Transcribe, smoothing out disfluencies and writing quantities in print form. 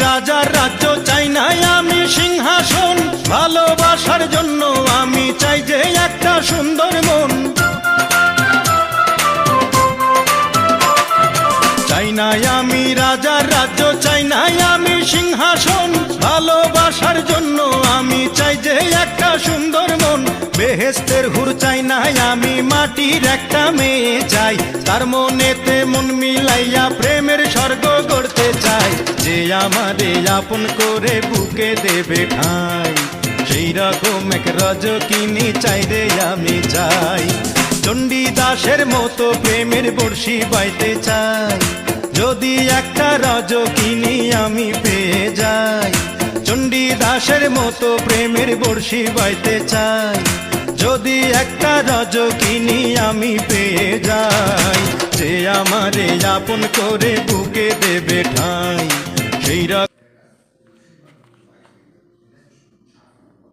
রাজার রাজ্য চাই না আমি সিংহাসন, ভালোবাসার জন্য আমি চাই যে একটা সুন্দর মন। চাই না আমি রাজার রাজ্য, চাই না আমি সিংহাসন, ভালোবাসার জন্য আমি চাই যে একটা সুন্দর মন। বেহেশতের হুর চাই না আমি, মাটির একটা মেয়ে চাই, তার মনেতে মন মিলাইয়া প্রেমের স্বর্গ গড়তে চাই। যে আমারে আপন করে বুকে দেবে ঠাঁই, সেই রকম এক রজকিনী চাই রে আমি চাই। চণ্ডীদাসের মতো প্রেমের বর্ষি বাইতে চাই, যদি একটা রজকিনী আমি পেয়ে যাই। চণ্ডীদাসের মতো প্রেমের বর্ষি বাইতে চাই, যদি একটা রজকিনী আমি পেয়ে যাই। যে আমারে আপন করে বুকে দেবে ঠাঁই, সেই